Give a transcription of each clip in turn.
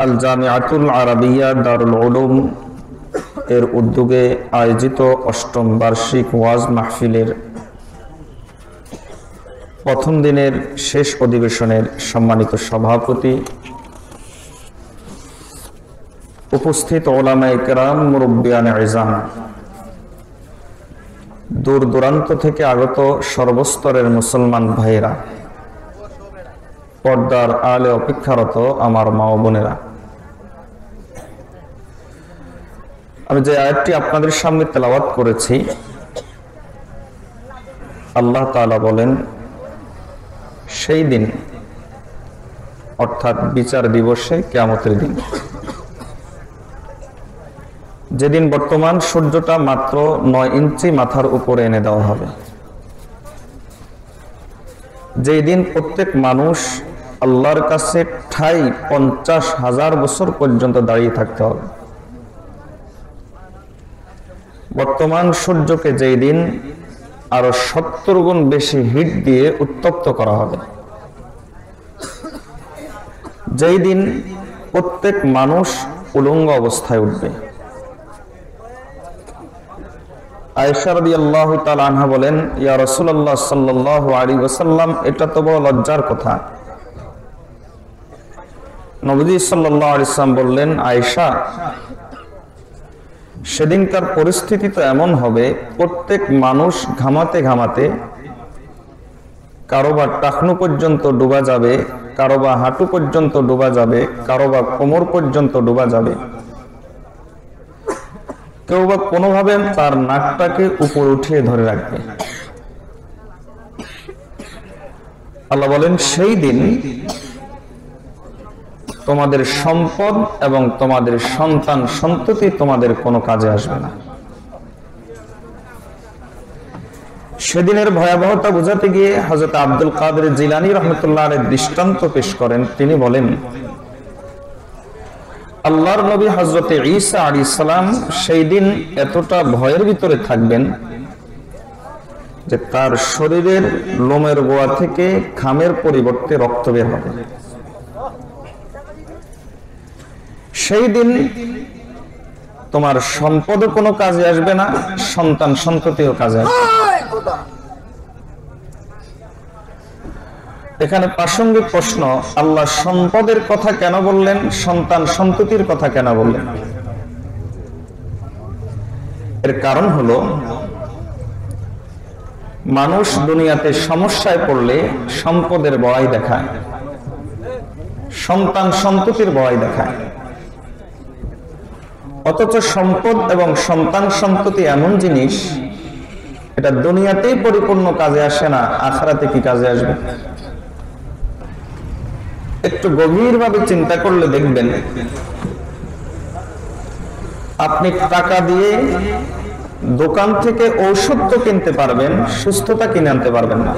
আল জামিআতুল Arabia দারুল উলুম এর উদ্যোগে আয়োজিত অষ্টম বার্ষিক ওয়াজ মাহফিলের প্রথম দিনের শেষ অধিবেশনের সম্মানিত সভাপতি, উপস্থিত উলামায়ে কেরাম, মুরব্বিয়ানে ইজাম, দূর দূরান্ত থেকে আগত সর্বস্তরের মুসলমান ভাইয়েরা, পর্দার আলে অপেক্ষারত আমার মা ও বোনেরা, আমি যে আয়াতটি আপনাদের সামনে তেলাওয়াত করেছি, আল্লাহ তাআলা বলেন, সেই দিন অর্থাৎ বিচার দিবসে, কিয়ামতের দিন, যেদিন বর্তমান সূর্যটা মাত্র 9 ইঞ্চি মাথার উপরে এনে দেওয়া হবে, যেই দিন প্রত্যেক মানুষ আল্লাহর কাছে ঠাই 50,000 বছর পর্যন্ত দাঁড়িয়ে থাকতে হবে। বর্তমান সূর্যকে যেই দিন আরো 70 গুণ বেশি হিট দিয়ে উত্তপ্ত করা হবে, যেই দিন প্রত্যেক মানুষ উলঙ্গ অবস্থায় উঠবে। আয়েশা রাদিয়াল্লাহু তাআলা আনহা বলেন, ইয়া রাসূলুল্লাহ সাল্লাল্লাহু আলাইহি ওয়াসাল্লাম, এটা তো বড় লজ্জার কথা। নবী সাল্লাল্লাহু আলাইহি ওয়াসাল্লাম বললেন, আয়েশা, সেদিনকার পরিস্থিতি তো এমন হবে, প্রত্যেক মানুষ ঘামাতে ঘামাতে কারোবা টাকনু পর্যন্ত ডুবা যাবে, কারোবা হাঁটু পর্যন্ত ডুবা যাবে, কারোবা কোমর পর্যন্ত ডুবা যাবে, কেউ বা কোনোভাবে তার নাকটাকে উপর উঠিয়ে ধরে রাখবে। আল্লাহ বলেন, সেই দিন তোমাদের সম্পদ এবং তোমাদের সন্তান সন্ততি তোমাদের কোনো কাজে আসবে না। সেদিনের ভয়াবহতা বোঝাতে গিয়ে হযরত আব্দুল কাদের জিলানী রাহমাতুল্লাহ আলাইহি দৃষ্টান্ত পেশ করেন। তিনি বলেন, আল্লাহর নবী হযরত ঈসা আলাইহিস সালাম সেই দিন এতটা ভয়ের ভিতরে থাকবেন যে তার শরীরের লোমের গোড়া থেকে ঘামের পরিবর্তে রক্ত বের হবে। সেই দিন তোমার সম্পদও কোনো কাজে আসবে না, সন্তান সন্ততিও কাজে আসবে। এখানে প্রাসঙ্গিক প্রশ্ন, আল্লাহ সম্পদের কথা কেন বললেন, সন্তান সন্ততির কথা কেন বললেন? এর কারণ হলো, মানুষ দুনিয়াতে সমস্যায় পড়লে সম্পদের বড়াই দেখায়, সন্তান সন্ততির বড়াই দেখায়। অথচ সম্পদ এবং সন্তান সন্ততি এমন জিনিস, এটা দুনিয়াতেই পরিপূর্ণ কাজে আসে না, আখিরাতে কি কাজে আসবে? একটু গভীরভাবে চিন্তা করলে দেখবেন, আপনি টাকা দিয়ে দোকান থেকে ঔষধ তো কিনতে পারবেন, সুস্থতা কিনে আনতে পারবেন না।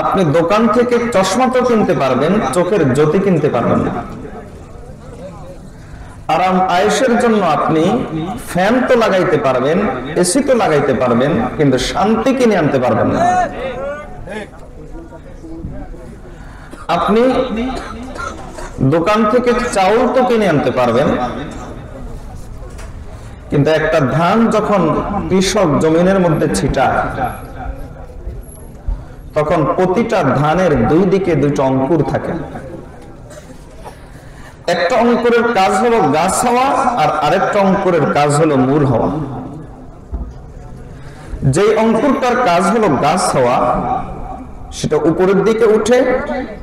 আপনি দোকান থেকে চশমা তো কিনতে পারবেন, চোখের জ্যোতি কিনতে পারবেন না। আরাম আয়েশের জন্য আপনি ফ্যান তো লাগাইতে পারবেন, এসি তো লাগাইতে পারবেন, কিন্তু শান্তি কিনে আনতে পারবেন না। আপনি দোকান থেকে চাউল তো কিনে আনতে পারবেন, কিন্তু একটা ধান যখন কৃষক জমিনের মধ্যে ছিটায়, তখন প্রতিটা ধানের দুই দিকে দুটো অঙ্কুর থাকে। একটা অঙ্কুরের কাজ হলো গাছ হওয়া, আর আরেকটা অঙ্কুরের কাজ হলো মূল হওয়া। যে অঙ্কুরটার কাজ হলো গাছ হওয়া, সেটা উপরের দিকে উঠে,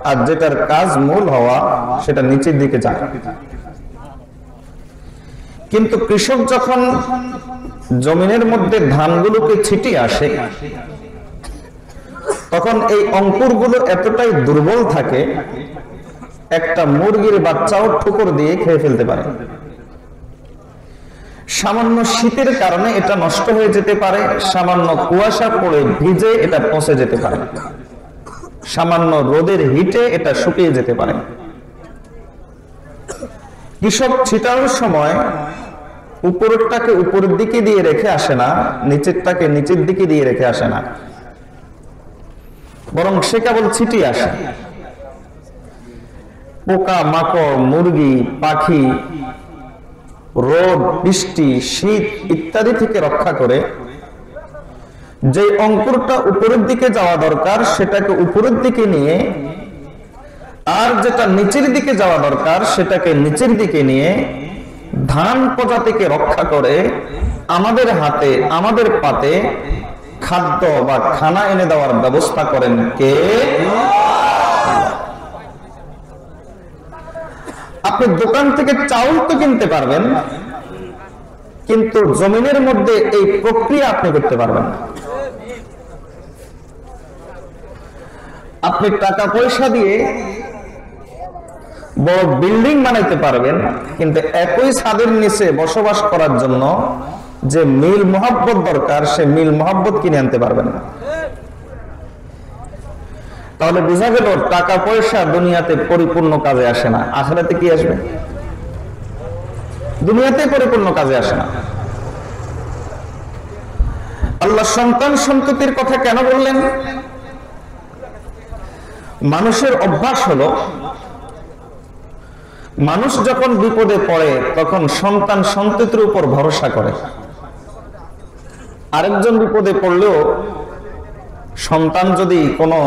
আর যেটার কাজ মূল হওয়া, সেটা নিচের দিকে যায়। কিন্তু কৃষক যখন জমিনের মধ্যে ধানগুলোকে ছিটিয়ে আসে, তখন এই অঙ্কুরগুলো এতটাই দুর্বল থাকে, একটা মুরগির বাচ্চাও ঠুকর দিয়ে খেয়ে ফেলতে পারে। সামান্য শীতের কারণে এটা নষ্ট হয়ে যেতে পারে, সামান্য কুয়াশা পড়ে ভিজে এটা পচে যেতে পারে, সামান্য রোদের হিটে এটা শুকিয়ে যেতে পারে। কৃষক ছিটানোর সময় উপরেরটাকে উপরের দিকে দিয়ে রেখে আসে না, নিচেরটাকে নিচের দিকে দিয়ে রেখে আসে না, বরং সে কেবল ছিটিয়ে আসে। পোকা মাকড়, মুরগি, পাখি, রোদ, বৃষ্টি, শীত ইত্যাদি থেকে রক্ষা করে। যে অঙ্কুরটা উপরের দিকে যাওয়া দরকার সেটাকে উপরের দিকে নিয়ে, আর যেটা নিচের দিকে যাওয়া দরকার সেটাকে নিচের দিকে নিয়ে ধান প্রজাতিকে রক্ষা করে আমাদের হাতে, আমাদের পাতে খাদ্য বা খানা এনে দেওয়ার ব্যবস্থা করেন কে? আপনি দোকান থেকে চাউল তো কিনতে পারবেন, কিন্তু জমিনের মধ্যে এই প্রক্রিয়া আপনি করতে পারবেন না। আপনি টাকা পয়সা দিয়ে বড় বিল্ডিং বানাইতে পারবেন, কিন্তু একই ছাদের নিচে বসবাস করার জন্য যে মিল মোহাব্বত দরকার সে মিল মোহাব্বত কিনে আনতে পারবেন না। তাহলে বোঝা গেল টাকা পয়সা দুনিয়াতে পরিপূর্ণ কাজে আসে না, আখিরাতে কি আসবে? দুনিয়াতে পরিপূর্ণ কাজে আসে না। আল্লাহ সন্তান সন্ততির কথা কেন বললেন? মানুষের অভ্যাস হলো, মানুষ যখন বিপদে পড়ে তখন সন্তান সন্ততির উপর ভরসা করে। আরেকজন বিপদে পড়লেও সন্তান যদি কোনো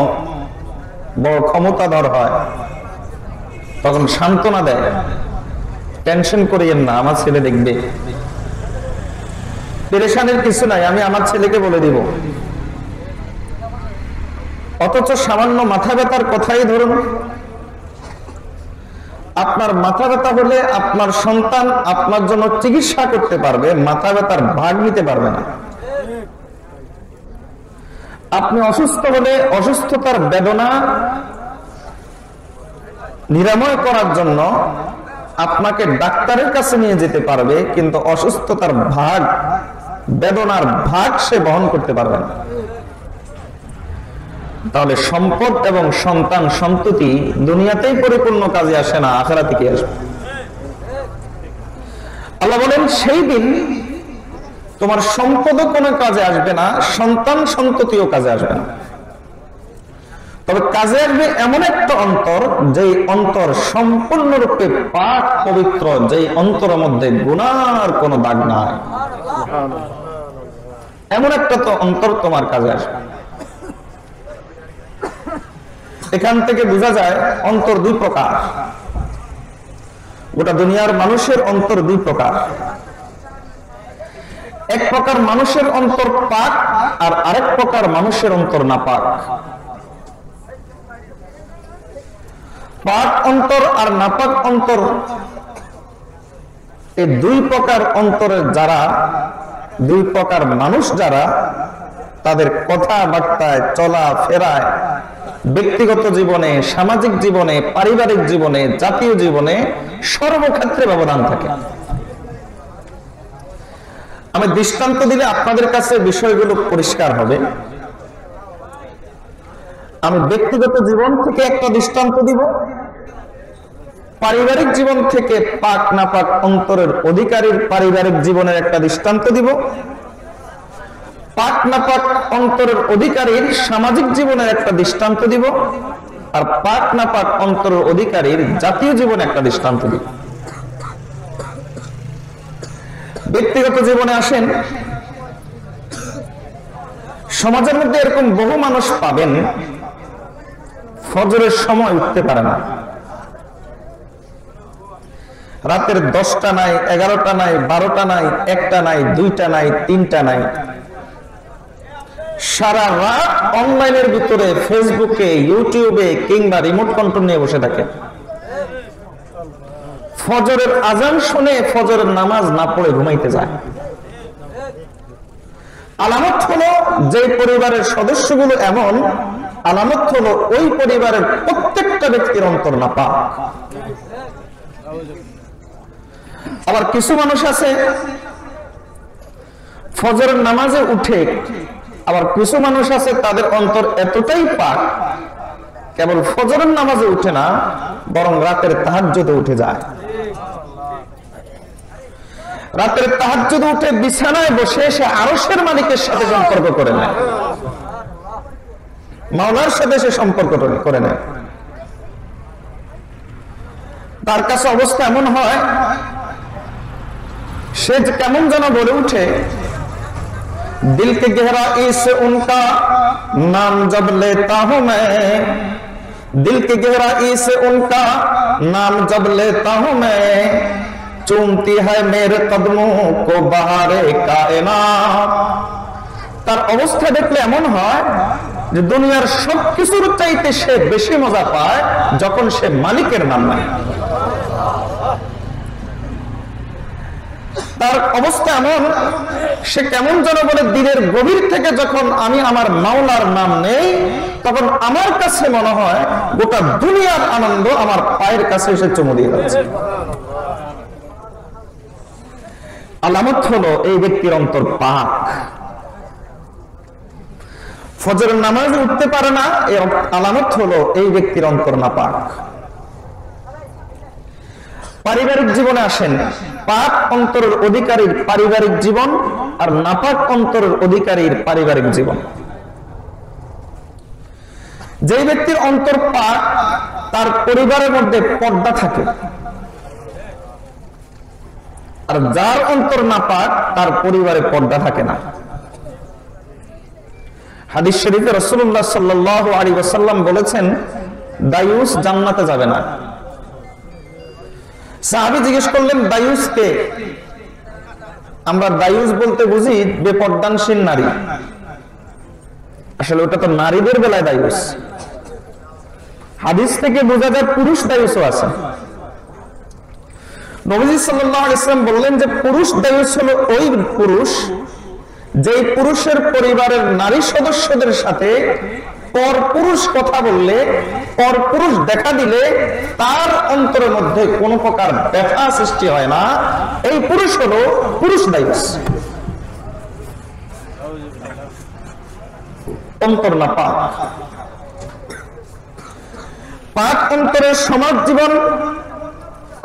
বড় ক্ষমতাধর হয় তখন সান্ত্বনা দেয়, টেনশন করিয়েন না, আমার ছেলে দেখবে, পেরেশানের কিছু নাই, আমি আমার ছেলেকে বলে দিব। অথচ সামান্য মাথা ব্যথার কথাই ধরুন, আপনার মাথা ব্যথা হলে আপনার সন্তান আপনার জন্য চিকিৎসা করতে পারবে, মাথা ব্যথার ভাগ নিতে পারবে না। আপনি অসুস্থ হলে অসুস্থতার বেদনা নিরাময় করার জন্য আপনাকে ডাক্তারের কাছে নিয়ে যেতে পারবে, কিন্তু অসুস্থতার ভাগ, বেদনার ভাগ সে বহন করতে পারবে না। তাহলে সম্পদ এবং সন্তান সন্ততি দুনিয়াতেই পরিপূর্ণ কাজে আসে না, আখিরাতে কি আসবে? আল্লাহ বলেন সেই দিন তোমার সম্পদও কোনো কাজে আসবে না, সন্তান সন্ততিও কাজে আসবে না। তবে কাজে আসবে এমন একটা অন্তর, যেই অন্তর সম্পূর্ণরূপে পাক পবিত্র, যেই অন্তরের মধ্যে গুনার কোনো দাগ নাই। এমন একটা তো অন্তর তোমার কাজে আসবে। এখান থেকে বোঝা যায় অন্তর দুই প্রকার। গোটা দুনিয়ার মানুষের অন্তর দুই প্রকার। এক প্রকার মানুষের অন্তর পাক, আর আরেক প্রকার মানুষের অন্তর নাপাক। পাক অন্তর আর নাপাক অন্তর, এই দুই প্রকার অন্তরের যারা, দুই প্রকার মানুষ যারা, তাদের কথাবার্তায়, চলা ফেরায়, ব্যক্তিগত জীবনে, সামাজিক জীবনে, পারিবারিক জীবনে, জাতীয় জীবনে সর্বক্ষেত্রে ব্যবধান থাকে। আমি দৃষ্টান্ত দিলে আপনাদের কাছে বিষয়গুলো পরিষ্কার হবে। আমি ব্যক্তিগত জীবন থেকে একটা দৃষ্টান্ত দিব, পারিবারিক জীবন থেকে পাক নাপাক অন্তরের অধিকারীর পারিবারিক জীবনের একটা দৃষ্টান্ত দিব, পাক নাপাক অন্তরের অধিকারীর সামাজিক জীবনের একটা দৃষ্টান্ত দিব, আর পাক নাপাক অন্তরের অধিকারীর জাতীয় জীবনে একটা দৃষ্টান্ত দিব। ব্যক্তিগত জীবনে আসেন, সমাজের মধ্যে এরকম বহু মানুষ পাবেন ফজরের সময় উঠতে পারে না। রাতের 10টা নাই, 11টা নাই, 12টা নাই, 1টা নাই, 2টা নাই, 3টা নাই, সারা রাত অনলাইনের ভিতরে ফেসবুকে, ইউটিউবে কিংবা রিমোট কন্ট্রোল নিয়ে বসে থাকে। ফজরের আজান শুনে ফজরের নামাজ না পড়ে ঘুমাইতে যায়। আলামত হলো যে পরিবারের সদস্যগুলো এমন, আলামত হলো ওই পরিবারের প্রত্যেকটা ব্যক্তির অন্তর নাপাক। আবার কিছু মানুষ আছে ফজরের নামাজে উঠে, আবার কিছু মানুষ আছে তাদের অন্তর এতটাই পাক, কেবল ফজরের নামাজে উঠে না, বরং রাতের তাহাজ্জুদে উঠে যায়। রাতের তাহাজ্জুদে উঠে বিছানায় বসে সে আরশের মালিকের সাথে সম্পর্ক করে নেয়, মাওলার সাথে সে সম্পর্ক করে নেয়। তার কাছে অবস্থা এমন হয়, সে কেমন যেন বলে উঠে, दिल के गहराई से उनका नाम जब लेता हूं मैं, दिल के गहराई से उनका नाम जब लेता हूं मैं, चूमती है मेरे कदमों को बहारे कायनात। তার অবস্থা দেখলে এমন হয় যে দুনিয়ার সবকিছুর চাইতে সে বেশি মজা পায় যখন সে মালিকের নাম নেয়। তার অবস্থা এমন, সে কেমন যেন বলে দিনের গভীর থেকে যখন আমি আমার মাওলার নাম নেই, তখন আমার কাছে মনে হয় গোটা দুনিয়ার আনন্দ আমার পায়ের কাছে এসে চুমু দিয়ে যাচ্ছে। আলামত হলো এই ব্যক্তির অন্তর পাক। ফজরের নামাজে উঠতে পারে না, এই আলামত হলো এই ব্যক্তির অন্তর না পাক। পারিবারিক জীবনে আসেন, পাক অন্তরের অধিকারীর পারিবারিক জীবন আর নাপাক অন্তরের অধিকারীর পারিবারিক জীবন। যে ব্যক্তির অন্তর পাক তার পরিবারের মধ্যে পর্দা থাকে, আর যার অন্তর নাপাক তার পরিবারে পর্দা থাকে না। হাদিস শরীফে রাসূলুল্লাহ সাল্লাল্লাহু আলাইহি ওয়াসাল্লাম বলেছেন, দায়ুস জান্নাতে যাবে না। সাহাবী জিজ্ঞেস করলেন, দায়ুস কে? আমরা দায়ুস বলতে বুঝি বেপর্দানশীল নারী, আসলে ওটা তো নারীদের বেলায় দায়ুস। হাদিস থেকে বোঝা যায় পুরুষ দায়ুসও আছে। নবীজি সাল্লাল্লাহু আলাইহি ওয়াসাল্লাম বললেন যে পুরুষ দায়ুস হলো ওই পুরুষ যেই পুরুষের পরিবারের নারী সদস্যদের সাথে পরপুরুষ কথা বললে, পরপুরুষ দেখা দিলে তার অন্তরের মধ্যে কোনো প্রকার ব্যথা সৃষ্টি হয় না। এই পুরুষ হলো পুরুষ দায়ুস। অন্তর না পাক। পাক অন্তরের সমাজ জীবন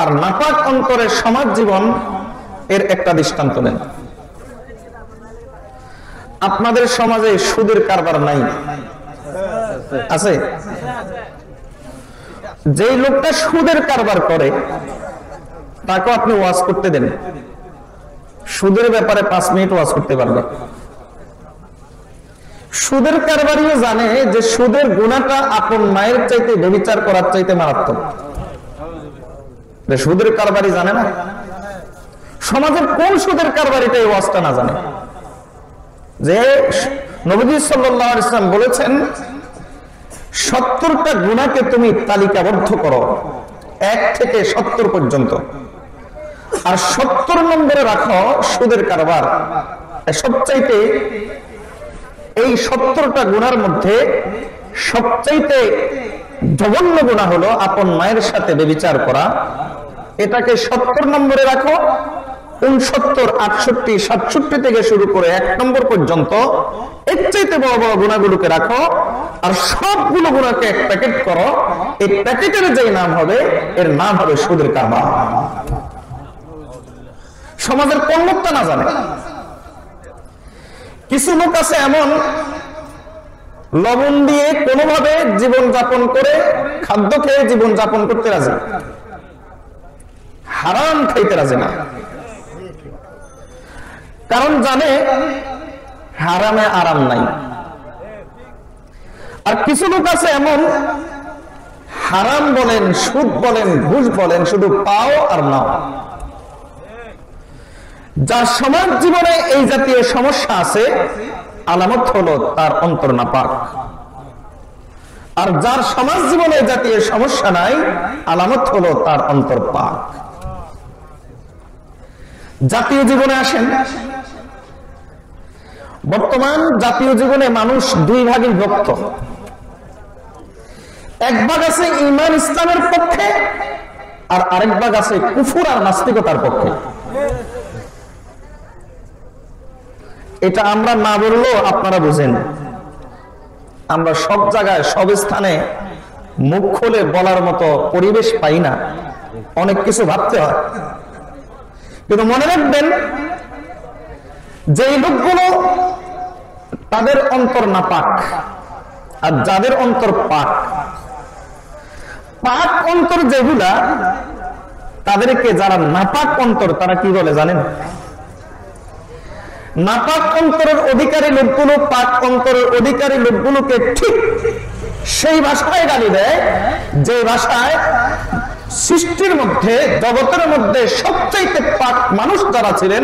আর নাপাক অন্তরের সমাজ জীবন এর একটা দৃষ্টান্ত দেন। আপনাদের সমাজে সুদের কারবার নাই? আছে? যেই লোকটা সুদের কারবার করে তাকে আপনি ওয়াজ করতে দেন, সুদের ব্যাপারে 5 মিনিট ওয়াজ করতে পারবে। সুদের কারবারিও জানে যে সুদের গুনাহটা আপন মায়ের চাইতে ব্যভিচার করার চাইতে মারাত্মক। সুদের কারবারি জানে না? সমাজের কোন সুদের কারবারিটা এই ওয়াজটা না জানে? যে নবী সাল্লাল্লাহু আলাইহি ওয়াসাল্লাম বলেছেন, 70টা গুনাহকে তুমি তালিকাবদ্ধ করো 1 থেকে 70 পর্যন্ত, আর 70 নম্বরে রাখো সুদের কারবার। সবচাইতে এই 70টা গুনার মধ্যে সবচাইতে জঘন্য গুনাহ হলো আপন মায়ের সাথে ব্যভিচার করা। এটাকে 70 নম্বরে রাখো। 69, 68, 67 থেকে শুরু করে 1 নম্বর পর্যন্ত এর চাইতে বড় বড় গুনাহগুলোকে রাখো, আর সবগুলো গুনাহকে এক প্যাকেট করো। এই প্যাকেটের যেই নাম হবে এর নাম হবে সুদের কারবার। সমাজের কোন লোকটা না জানে? কিছু লোক আছে এমন, লবণ দিয়ে কোনোভাবে জীবন যাপন করে, খাদ্য খেয়ে জীবন যাপন করতে রাজি, হারাম খাইতে রাজি না, কারণ জানে হারামে আরাম নাই। আর কিছু লোক আছে এমন, হারাম বলেন, সুদ বলেন, ঘুষ বলেন, শুধু পাও আর নাও। যার সমাজ জীবনে এই জাতীয় সমস্যা আছে, আলামত হলো তার অন্তর নাপাক। আর যার সমাজ জীবনে এই জাতীয় সমস্যা নাই, আলামত হলো তার অন্তর পাক। জাতীয় জীবনে আসেন, বর্তমান জাতীয় জীবনে মানুষ 2 ভাগে বিভক্ত। এক ভাগ আছে ঈমান ইসলামের পক্ষে, আর আরেক ভাগ আছে কুফর আর নাস্তিকতার পক্ষে। এটা আমরা না বললেও আপনারা বুঝেন। আমরা সব জায়গায় সব স্থানে মুখ খুলে বলার মতো পরিবেশ পাই না, অনেক কিছু ভাবতে হয়। কিন্তু মনে রাখবেন, যেই লোকগুলো তাদের অন্তর নাপাক আর যাদের অন্তর পাক, পাক অন্তর যেগুলা তাদেরকে যারা নাপাক অন্তর তারা কি বলে জানেন? নাপাক অন্তরের অধিকারী লোকগুলো পাক অন্তরের অধিকারী লোকগুলোকে ঠিক সেই ভাষায় গালি দেয় যে ভাষায় সৃষ্টির মধ্যে জগতের মধ্যে সবচাইতে পাক মানুষ যারা ছিলেন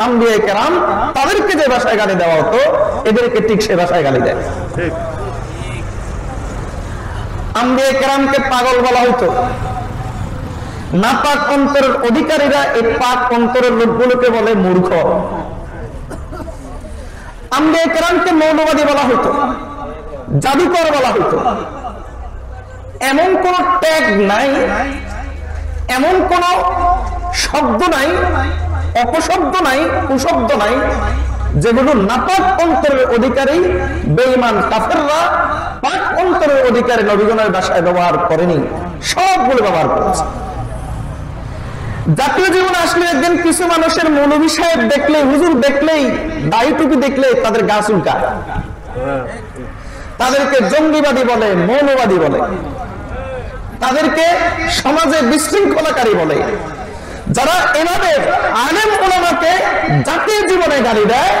আম্বিয়া কেরাম, তাদেরকে যে ভাষায় গালি দেওয়া হতো এদেরকে ঠিক সেই ভাষায় গালি দেয়। আম্বিয়া কেরামকে পাগল বলা হতো, নাপাক অন্তরের অধিকারীরা এই পাক অন্তরের লোকগুলোকে বলে মূর্খ। আম্বিয়া কেরামকে মৌলবাদী বলা হতো, জাদুকর বলা হতো। এমন কোন ট্যাগ নাই, এমন কোন শব্দ নাই, অপশব্দ নাই, কুশব্দ নাই যেগুলো নাপাক অন্তরের অধিকারী বেঈমান কাফেররা পাক অন্তরের অধিকারী নবীগণের ভাষায় ব্যবহার করেনি, সবগুলো ব্যবহার করেছে। জাতীয় জীবনে আসলে একদিন কিছু মানুষের মৌলভী সাহেব দেখলে, হুজুর দেখলেই, দাড়ি টুপি দেখলে তাদের গা চুলকায়, তাদেরকে জঙ্গিবাদী বলে, মৌলবাদী বলে, তাদেরকে সমাজে বিশৃঙ্খলাকারী বলে। যারা এনাদের আলেম ওলামাকে জাতীয় জীবনে গালি দেয়,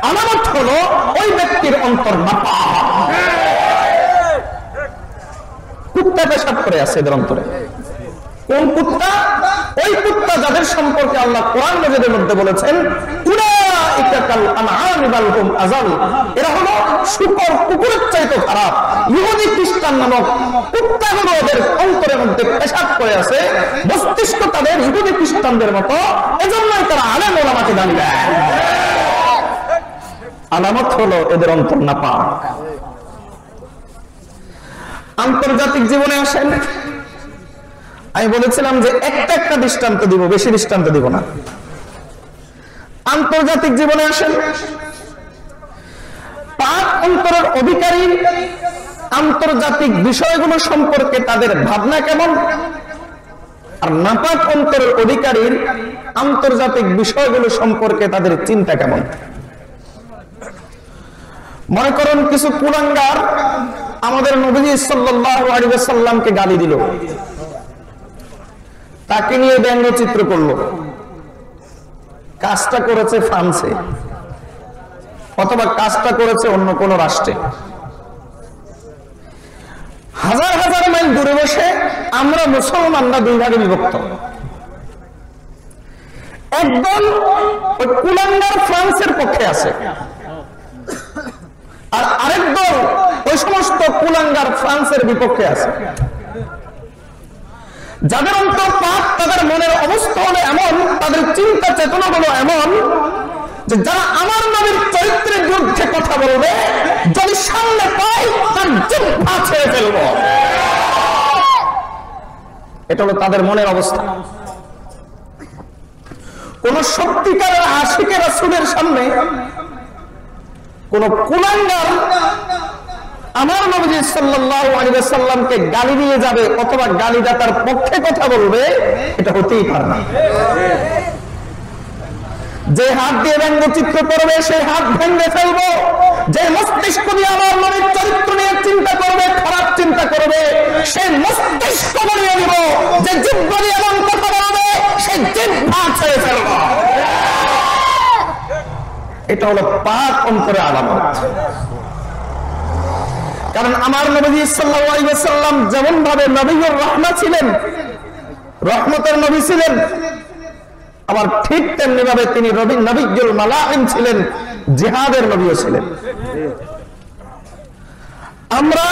আলামত হলো ওই ব্যক্তির অন্তর নাপাক। কুত্তা পেশাব করে আছে এদের অন্তরে। কোন কুত্তা? ওই কুত্তা যাদের সম্পর্কে আল্লাহ কোরআন মাজিদের মধ্যে বলেছেন উলাইকা কাল আনআমি বাল হুম আযাল, এরা হলো শূকর কুকুরের চাইতে খারাপ। ইহুদি খ্রিস্টান নামক কুত্তাগুলো ওদের অন্তরের মধ্যে পেশাব করে আছে, মস্তিষ্ক তাদের ইহুদি খ্রিস্টানদের মতো, এজন্যই তারা আলেম ওলামাকে গালি দেয়। আলামত হলো এদের অন্তর নাপাক। আন্তর্জাতিক জীবনে আসেন, আমি বলেছিলাম যে একটা দৃষ্টান্ত দিব, বেশি দৃষ্টান্ত দিব না। আন্তর্জাতিক জীবনে আসেন, পাক অন্তরের অধিকারী আন্তর্জাতিক বিষয়গুলো সম্পর্কে তাদের ভাবনা কেমন, আর নাপাক অন্তরের অধিকারীর আন্তর্জাতিক বিষয়গুলো সম্পর্কে তাদের চিন্তা কেমন। মনে করেন কিছু কুলাঙ্গার আমাদের নবী সাল্লাল্লাহু আলাইহি ওয়াসাল্লামকে গালি দিল, তাকে নিয়ে ব্যঙ্গচিত্র করলো। কাজটা করেছে ফ্রান্সে অথবা কাজটা করেছে অন্য কোন রাষ্ট্রে। হাজার হাজার মাইল দূরে বসে আমরা মুসলমানরা দুই ভাগে বিভক্ত। একদল ওই কুলাঙ্গার ফ্রান্সের পক্ষে আছে, আর আরেক দল ওই সমস্ত কুলাঙ্গার ফ্রান্সের বিপক্ষে আছে। যাদের অন্তর পাক, তাদের মনের অবস্থা হলো এমন, তাদের চিন্তা চেতনা হলো এমন যে যারা আমার নবীর চরিত্রের বিরুদ্ধে কথা বলবে, যদি সামনে পাই তার জিহ্বা ছেড়ে ফেলব। এটা হলো তাদের মনের অবস্থা। কোন সত্যিকারের আশিকে রাসূলের সামনে কোন কুলাঙ্গার আমার নবী সাল্লাল্লাহু আলাইহি ওয়াসাল্লামকে গালি দিয়ে যাবে অথবা গালিদাতার পক্ষে কথা বলবে, এটা হতেই পারে না। যে হাত দিয়ে ব্যঙ্গচিত্র করবে সেই হাত ভেঙে ফেলবো, যে মস্তিষ্ক দিয়ে আমার নবীর চরিত্র নিয়ে চিন্তা করবে, খারাপ চিন্তা করবে, সেই মস্তিষ্ক বলিয়ে দিব। যে জিহ্বা দিয়ে এমন কথা বলবে সেই জিহ্বা ছেড়ে ফেলবো। এটা হলো পাক অন্তরের আলামত। কারণ আমার নবী সাল্লাল্লাহু আলাইহি ওয়াসাল্লাম যেমন ভাবে নবীর রহমত ছিলেন, রহমতের নবী ছিলেন, আবার ঠিক তেমনি ভাবে তিনি নবীউল মালাইম ছিলেন, জিহাদের নবীও ছিলেন। আমরা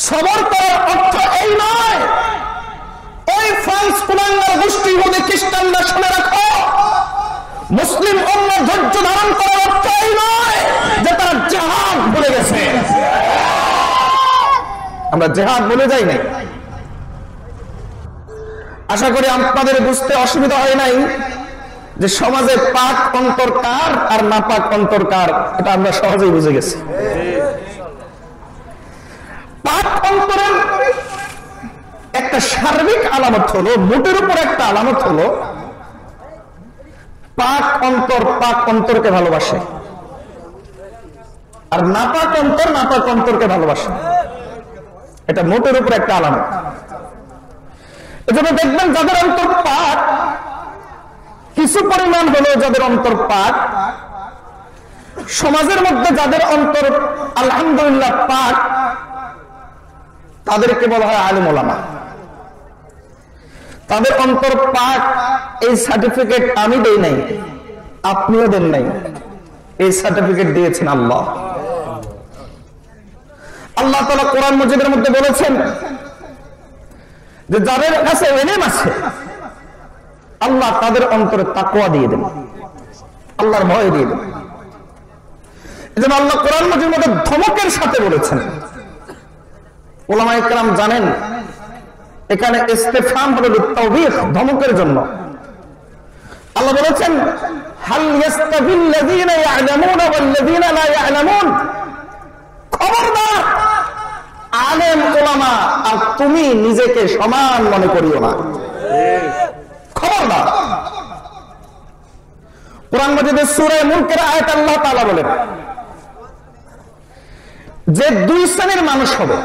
সবর করার অর্থ এই নয়, ওই ফ্রান্স কুলাঙ্গার গোষ্ঠী ইহুদি খ্রিস্টানরা শুনে রাখো, মুসলিম অন্য ধৈর্য ধারণ করার অর্থ এই নয় যে তারা জিহাদ ভুলে গেছে। আমরা জিহাদ ভুলে যাই নাই। আশা করি আপনাদের বুঝতে অসুবিধা হয় নাই যে সমাজে পাক অন্তর কার আর নাপাক অন্তর কার, এটা আমরা সহজেই বুঝে গেছি। পাক অন্তরের একটা সার্বিক আলামত হলো, মোটের উপর একটা আলামত হলো পাক অন্তরকে ভালোবাসে, আর নাপাক অন্তরকে ভালোবাসে। এটা মোটের উপর একটা আলামত। এজন্য দেখবেন যাদের অন্তর পাক, কিছু পরিমাণ হলেও যাদের অন্তর পাক, সমাজের মধ্যে যাদের অন্তর আলহামদুলিল্লাহ পাক, তাদেরকে বলা হয় আলেম ওলামা। তাদের অন্তর পাক, এই সার্টিফিকেট আমি দেই নাই, আপনিও দেন নাই, এই সার্টিফিকেট দিয়েছেন আল্লাহ। আল্লাহ তাআলা কোরআন মাজিদের মধ্যে বলেছেন যে যাদের কাছে ইলম আছে আল্লাহ তাদের অন্তরে তাকওয়া দিয়ে দেন, আল্লাহর ভয় দিয়ে দেন। এজন্য আল্লাহ কোরআন মাজিদের মধ্যে ধমকের সাথে বলেছেন। উলামায়ে কেরাম জানেন এখানে ইস্তিফহাম হলো লিতাওবীখ, ধমকের জন্য। আল্লাহ বলেছেন হাল ইয়াস্তাবিল লাযীনা ইয়া'লামুনা ওয়াল লাযীনা লা ইয়া'লামুন, খবরদার আলেম ওলামা আর তুমি নিজেকে সমান মনে করিও না, খবরদার। কোরআন মাজিদের সূরা মুলকের আয়াত আল্লাহ তাআলা বলেন যে দুই শ্রেণীর মানুষ হবে,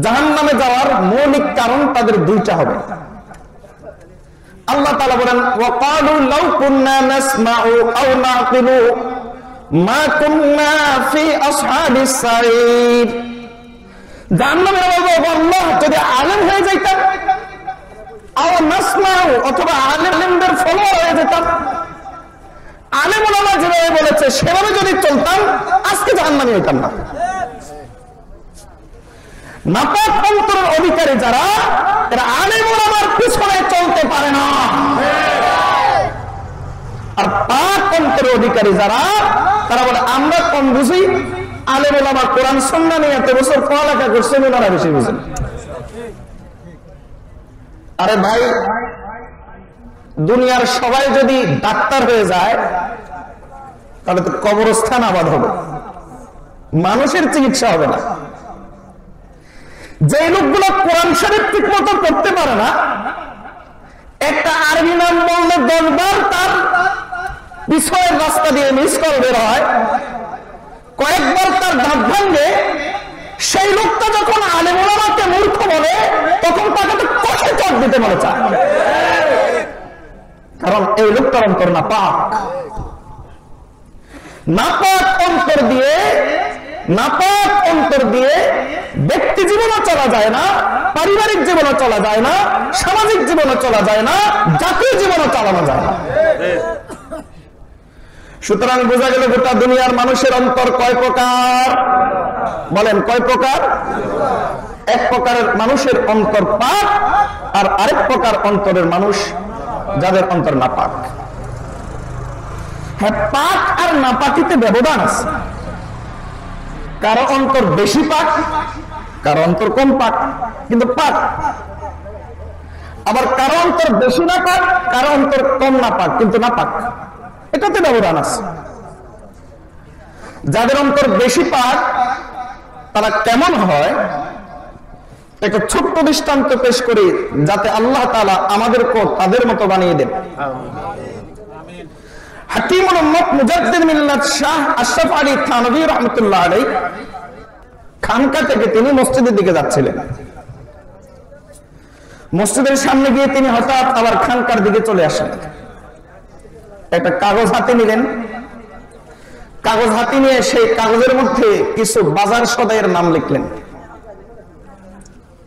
জাহান্নামে যাওয়ার মৌলিক কারণ তাদের দুইটা হবে। আল্লাহ তাআলা বলেন ওয়াকালু লাউ কুননা নাসমাউ আও নাকিলু মা কুননা ফি আসহাবিস সাঈর। জাহান্নামে বলবো আল্লাহ যদি আলেম হয়ে যাইতাম, আও নাসমাউ অথবা আলেমদের ফলোয়ার হয়ে যেতাম, আলেম ওলামা যেভাবে বলেছে সেভাবে যদি চলতাম আজকে জাহান্নামে হইতাম না। নাপাক অন্তরের অধিকারী যারা, এরা আলেম ওলামার পিছনে চলতে পারে না। আর পাক অন্তরের অধিকারী যারা, তারা বলে আমরা কম বুঝি, আলেম ওলামা কোরআন সুন্নাহ নিয়ে এত বছর পড়ালেখা করছেন, ওনারা বেশি বুঝেন। আরে ভাই, দুনিয়ার সবাই যদি ডাক্তার হয়ে যায় তাহলে তো কবরস্থান আবাদ হবে, মানুষের চিকিৎসা হবে না। যে লোকগুলো কোরআন শরীফ ঠিক মতো পড়তে পারে না, একটা আরবি নাম বললে 10 বার তার বিষয়ের রাস্তা দিয়ে মিস কল বের হয়, কয়েকবার তার দাঁত ভাঙে, সেই লোকটা যখন আলেম ওলামাকে মূর্খ বলে তখন তাকে তো কষে চট দিতে মনে চায়, কারণ এই লোকটার অন্তর নাপাক। নাপাক অন্তর দিয়ে ব্যক্তি জীবনও চলা যায় না, পারিবারিক জীবনও চলা যায় না, সামাজিক জীবনও চলা যায় না, জাতীয় জীবনও চালানো যায় না। সুতরাং বোঝা গেল গোটা দুনিয়ার মানুষের অন্তর কয় প্রকার, বলেন কয় প্রকার? এক প্রকারের মানুষের অন্তর পাক, আর আরেক প্রকার অন্তরের মানুষ যাদের অন্তর নাপাক। হ্যাঁ, পাক আর নাপাকিতে ব্যবধান আছে। কারো অন্তর বেশি পাক, কারো অন্তর কম পাক, কিন্তু পাক। আবার কারো অন্তর বেশি না পাক, কারো অন্তর কম না পাক, কিন্তু না পাক। এটাতে ব্যবধান আছে। যাদের অন্তর বেশি পাক তারা কেমন হয়, একটা ছোট্ট দৃষ্টান্ত পেশ করি যাতে আল্লাহ তাআলা আমাদেরকে তাদের মতো বানিয়ে দেন। হাকিমুল উম্মত মুজাদ্দিদ মিল্লাত শাহ আশরাফ আলী থানভী রাহমাতুল্লাহ আলাইহি খানকা থেকে তিনি মসজিদের দিকে যাচ্ছিলেন। মসজিদের সামনে গিয়ে তিনি হঠাৎ আবার খানকার দিকে চলে আসেন। একটা কাগজ হাতে নিলেন, কাগজ হাতে নিয়ে সেই কাগজের মধ্যে কিছু বাজার সদাইয়ের নাম লিখলেন।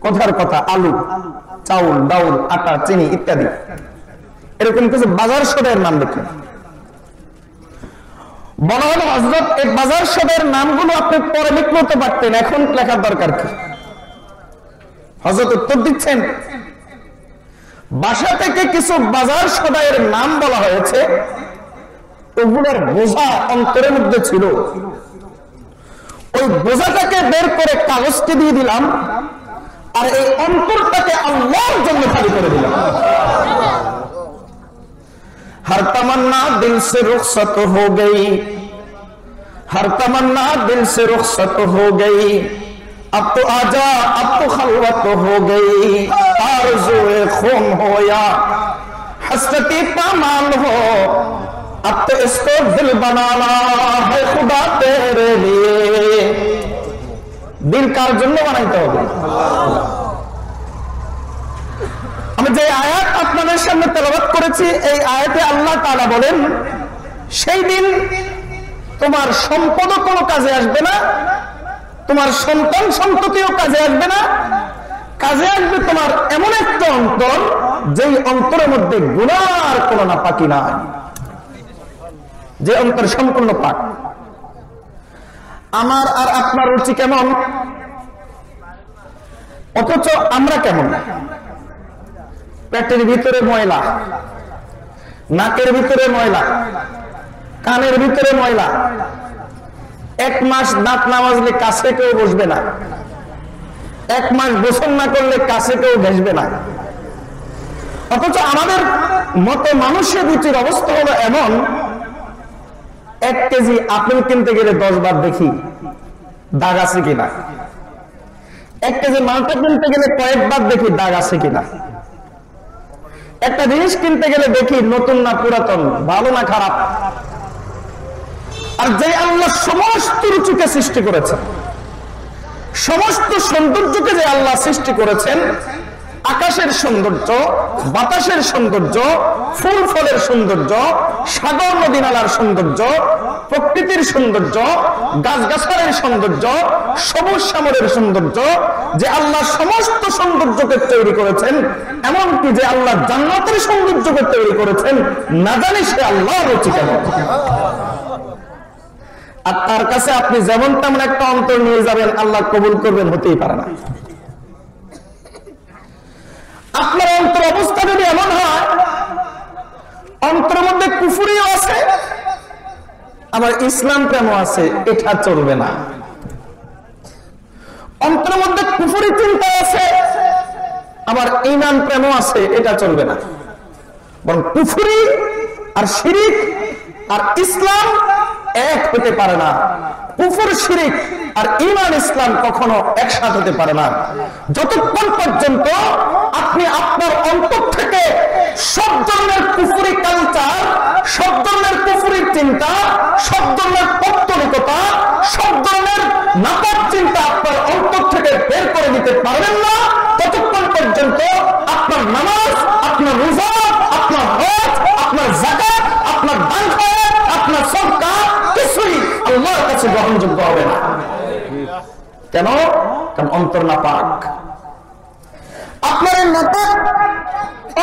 কথার কথা, আলু, চাউল, ডাউল, আটা, চিনি ইত্যাদি এরকম কিছু বাজার সদাইয়ের নাম লিখলেন। বলা হলো হযরত এই বাজার সদাইয়ের নামগুলো আপনি পরে লিখতে পারতেন, এখন লেখার দরকার কি? হযরত উত্তর দিচ্ছেন, বাসা থেকে কিছু বাজার সদাইয়ের নাম বলা হয়েছে, ওগুলোর বোঝা অন্তরের মধ্যে ছিল, ওই বোঝাটাকে বের করে কাগজকে দিয়ে দিলাম, আর এই অন্তরটাকে আল্লাহর জন্য খালি করে দিলাম। हर तमन्ना दिल से रुखसत हो गई, हर तमन्ना दिल से रुखसत हो गई, अब तो आजा अब तो खलवत हो गई, आरज़ुए खून हो या हसरती पामाल हो, अब तो इसको दिल बनाना है खुदा तेरे लिए। दिल कार জন্য বানাইতে হবে। যে আয়াত আপনাদের সামনে তেলাওয়াত করেছি, এই আয়াতে আল্লাহ তাআলা বলেন, সেই দিন তোমার সম্পদও কোনো কাজে আসবে না, তোমার সন্তান সন্ততিও কাজে আসবে না, কাজে আসবে তোমার এমন একটা অন্তর যেই অন্তরের মধ্যে গুনার কোনো নাপাকি নাই, যে অন্তর সম্পূর্ণ পাক। আমার আর আপনার রুচি কেমন, অথচ আমরা কেমন? পেটের ভিতরে ময়লা, নাকের ভিতরে ময়লা, কানের ভিতরে ময়লা, 1 মাস দাঁত না মাজলে কাছে কেউ বসবে না, 1 মাস গোসল না করলে কাছে কেউ ঘেসবে না। অথচ আমাদের মতো মানুষের রুচির অবস্থা হলো এমন, 1 কেজি আপেল কিনতে গেলে 10 বার দেখি দাগ আছে কিনা, 1 কেজি মালটা কিনতে গেলে কয়েকবার দেখি দাগ আছে কিনা, একটা জিনিস কিনতে গেলে দেখি নতুন না পুরাতন, ভালো না খারাপ। আর যে আল্লাহ সমস্ত রুচিকে সৃষ্টি করেছেন, সমস্ত সৌন্দর্যকে যে আল্লাহ সৃষ্টি করেছেন, আকাশের সৌন্দর্য, বাতাসের সৌন্দর্য, ফুল ফলের সৌন্দর্য, সাগর নদী নালার সৌন্দর্য, প্রকৃতির সৌন্দর্য, গাছগাছালির সৌন্দর্য, সবুজ শ্যামলের সৌন্দর্য, যে আল্লাহ সমস্ত সৌন্দর্যকে তৈরি করেছেন, এমনকি যে আল্লাহ জান্নাতের সৌন্দর্যকে তৈরি করেছেন, না জানি সে আল্লাহর রুচি কেমন। আর তার কাছে আপনি যেমন তেমন একটা অন্তর নিয়ে যাবেন, আল্লাহ কবুল করবেন, হতেই পারে না। আপনার অন্তর অবস্থা যদি এমন হয়, অন্তরের মধ্যে কুফরিও আছে আবার ইসলাম প্রেমও আছে, এটা চলবে না। অন্তরের মধ্যে কুফরি চিন্তা আছে আবার ঈমান প্রেমও আছে, এটা চলবে না। বরং কুফরি আর শিরিক আর ইসলাম এক হতে পারে না। কুফর শিরিক আর ঈমান ইসলাম কখনো একসাথে হতে পারে না। যতক্ষণ পর্যন্ত আপনি আপনার অন্তর থেকে সব ধরনের কুফরি কালচার, সব ধরনের কুফরি চিন্তা, সব ধরনের পৌত্তলিকতা, সব ধরনের নাপাক চিন্তা আপনার অন্তর থেকে বের করে দিতে পারবেন না, ততক্ষণ পর্যন্ত আপনার নামাজ, আপনার রোজা, আপনার হজ, আপনার যাকাত, আপনার দান খয়রাত, আপনার সদকা কিছুই আল্লাহর কাছে গ্রহণযোগ্য হবে না। কেন? কারণ অন্তর নাপাক। আপনার নাপাক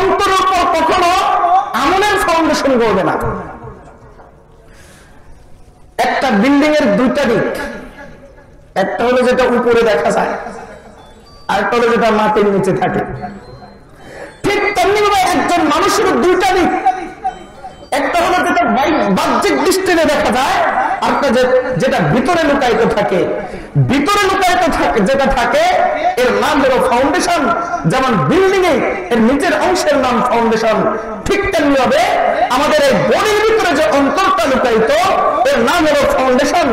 অন্তরের উপর কখনো আমলের ফাউন্ডেশন গড়বে না। একটা বিল্ডিং এর 2টা দিক, একটা হলো যেটা উপরে দেখা যায়, আরেকটা হলো যেটা মাটির নিচে থাকে। ঠিক তেমনি ভাবে একজন মানুষের 2টা দিক, একটা হলো যেটা বাহ্যিক দৃষ্টিতে দেখা যায়, আরেকটা যেটা ভিতরে লুকায়িত থাকে। ভিতরে লুকায়িত থাকে যেটা থাকে, এর নাম হলো ফাউন্ডেশন। যেমন বিল্ডিং এর নিচের অংশের নাম ফাউন্ডেশন, ঠিক তেমনি হবে আমাদের এই বডির ভিতরে যে অন্তরটা লুকায়িত, এর নাম হলো ফাউন্ডেশন।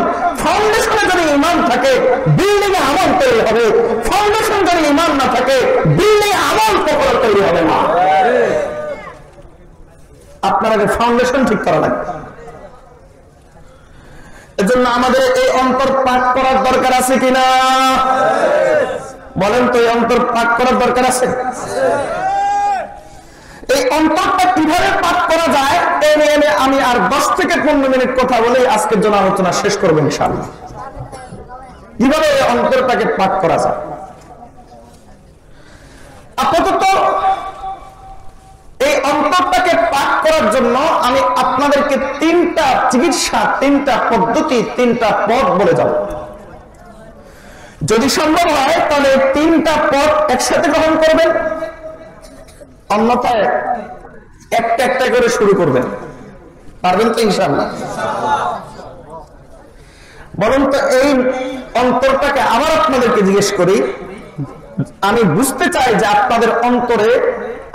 ফাউন্ডেশনে যদি ঈমান থাকে, বিল্ডিং এ আমল তৈরি হবে। ফাউন্ডেশন যদি ঈমান না থাকে, বিল্ডিং এ আমল কখনো তৈরি হবে না। আপনার আগে ফাউন্ডেশন ঠিক করা লাগবে। এজন্য আমাদের এই অন্তর পাক করার দরকার আছে কিনা বলেন তো? এই অন্তর পাক করার দরকার আছে। এই অন্তরটা কিভাবে পাক করা যায়, এই নিয়ে আমি আর 10 থেকে 15 মিনিট কথা বলে আজকের জন্য আলোচনা শেষ করবো ইনশাআল্লাহ। কিভাবে এই অন্তরটাকে পাক করা যায়। আপাতত এই অন্তরটাকে পাক করার জন্য আমি আপনাদেরকে 3টা চিকিৎসা, 3টা পদ্ধতি, 3টা পথ বলে যাব। যদি সম্ভব হয় তাহলে 3টা পথ একসাথে গ্রহণ করবেন, অন্যথায় একটা একটা করে শুরু করবেন। পারবেন তো ইনশাআল্লাহ? বরং তো এই অন্তরটাকে আবার আপনাদেরকে জিজ্ঞেস করি, আমি বুঝতে চাই যে আপনাদের অন্তরে,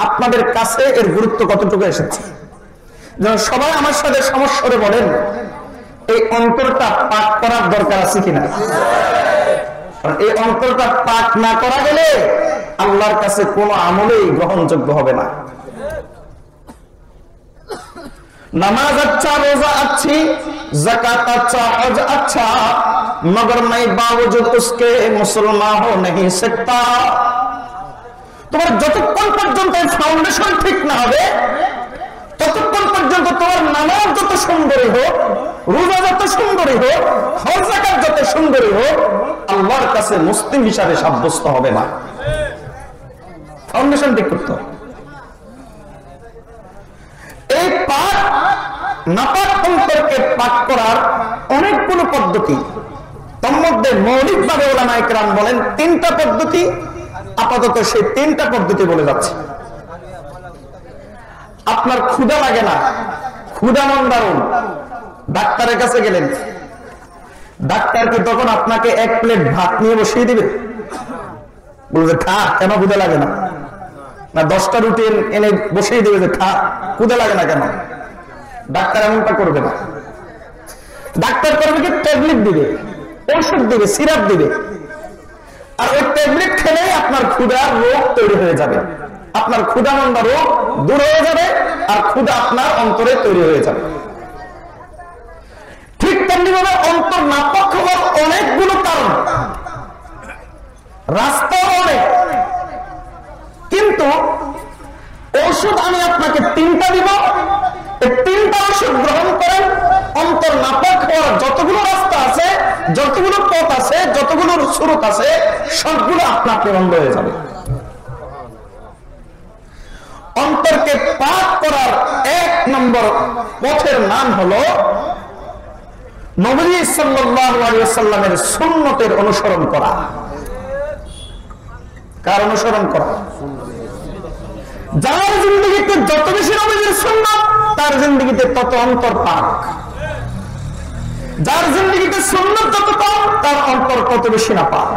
আপনাদের কাছে এর গুরুত্ব কতটুকু এসেছে। যেন সবাই আমার সাথে সমস্যারে বলেন, এই অন্তরটা পাক করার দরকার আছে কিনা। এই অন্তরটা পাক না করা গেলে আল্লাহর কাছে কোনো আমলেই গ্রহণযোগ্য হবে না। नमाज अच्छा, रोजा अच्छी, ज़कात अच्छा, हज अच्छा, मगर मैं बावजूद उसके मुसलमान हो नहीं सकता। তোমার যতক্ষণ পর্যন্ত ফাউন্ডেশন ঠিক না হবে, ততক্ষণ পর্যন্ত তোমার নামাজ যত সুন্দরী হোক, রোজা যত সুন্দরী হোক, হজ যাকাত যত সুন্দরী হোক, আল্লাহর কাছে মুসলিম হিসাবে সাব্যস্ত হবে না। ফাউন্ডেশন ঠিক করতে হবে। এই পাক নাপাক অন্তরকে পাক করার অনেকগুলো পদ্ধতি, তার মধ্যে মৌলিকভাবে উলামায়ে কেরাম বলেন 3টা পদ্ধতি। আপাতত সেই 3টা পদ্ধতি বলে যাচ্ছে। আপনার ক্ষুধা লাগে না, ক্ষুধা মন্দারুন, ডাক্তারের কাছে গেলেন, ডাক্তার কি তখন আপনাকে 1 প্লেট ভাত নিয়ে বসিয়ে দিবে? বলবে খা, কেন ক্ষুধা লাগে না? না 10টা রুটি এনে বসিয়ে দিবে যে খা, ক্ষুধা লাগে না কেন? ডাক্তার এমনটা করবে না। ডাক্তার করবে কি, ট্যাবলেট দিবে, ওষুধ দিবে, সিরাপ দিবে, আর ওই ট্যাবলেট খেলেই আপনার ক্ষুধার রোগ তৈরি হয়ে যাবে, আপনার ক্ষুধা মন্দা রোগ দূর হয়ে যাবে, আর ক্ষুধা আপনার অন্তরে তৈরি হয়ে যাবে। ঠিক তেমনি ভাবে অন্তর নাপাক হওয়ার অনেকগুলো কারণ, রাস্তাও অনেক, কিন্তু ঔষধ আমি আপনাকে 3টা দিব। এই 3টা ওষুধ গ্রহণ করেন, অন্তর নাপাক হওয়ার যতগুলো রাস্তা আছে, যতগুলো পথ আছে, যতগুলো স্রোত আছে, সবগুলো আপনাকে বন্ধ হয়ে যাবে। অন্তরকে পাক করার 1 নম্বর পথের নাম হলো নবী সাল্লাল্লাহু আলাইহি ওয়াসাল্লামের সুন্নতের অনুসরণ করা। কার অনুসরণ করা? যার জিন্দেগিতে যত বেশি নবীর সুন্নাত, তার জিন্দেগিতে তত অন্তর পাক। যার জিন্দেগিতে সুন্নাত যত কম, তার অন্তর তত বেশি না পাক।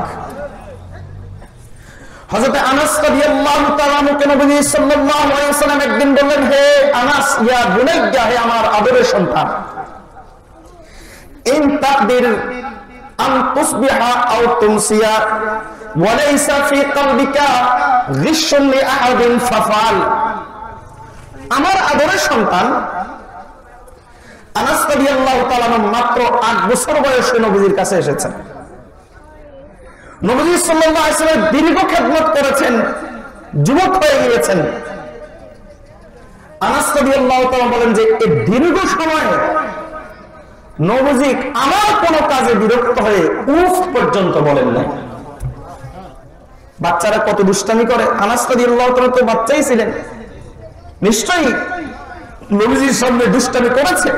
হযরত আনাস রাদিয়াল্লাহু তাআলা কে নবী সাল্লাল্লাহু আলাইহি ওয়াসাল্লাম একদিন বললেন, হে আনাস, ইয়া বুনাইয়া, হে আমার আদরের সন্তান, ইন তাকদির আন তুসবিহা আও তুমসিয়া ওয়া লাইসা ফি কলবিকা গিশশুন লিআহাদিন ফাফআল। আমার আদরের সন্তান আনাস রাদিয়াল্লাহু তাআলা মাত্র 8 বছর বয়সে নবীর কাছে এসেছেন। নবী সাল্লাল্লাহু আলাইহি ওয়াসাল্লাম দীর্ঘ খেদমত করেছেন, যুবক হয়ে গিয়েছেন। আনাস রাদিয়াল্লাহু তাআলা বলেন যে এই দীর্ঘ সময়ে নবীজি আমার কোন কাজে বিরক্ত হয়ে উফ পর্যন্ত বলেন নাই। বাচ্চারা কত দুষ্টামি করে, আনাস রাদিয়াল্লাহু তাআলা তো বাচ্চাই ছিলেন, নিশ্চয়ই নবীজির সামনে দুষ্টামি করেছে,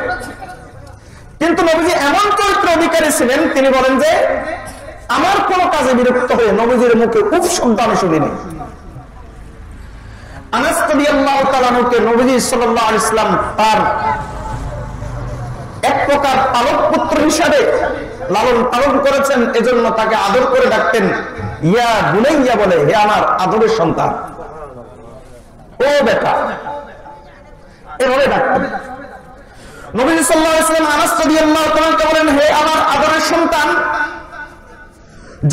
কিন্তু নবীজি এমন চরিত্র অধিকারী ছিলেন, তিনি বলেন যে আমার কোন কাজে বিরক্ত হয়ে নবীজির মুখে উফ শব্দ আমি শুনিনি। আনাস রাদিয়াল্লাহু তাআলা কে নবীজি সাল্লাল্লাহু আলাইহি ওয়াসাল্লাম তার এক প্রকার পালক পুত্র হিসাবে লালন পালন করেছেন, এজন্য তাকে আদর করে ডাকতেন ইয়া বুনাইয়া বলে, হে আমার আদরের সন্তান, ও বেটা, এভাবে ডাকতেন। নবী সাল্লাল্লাহু আলাইহি ওয়াসাল্লাম আনাস রাদিয়াল্লাহু তাআলা কে বলেন, হে আমার আদরের সন্তান,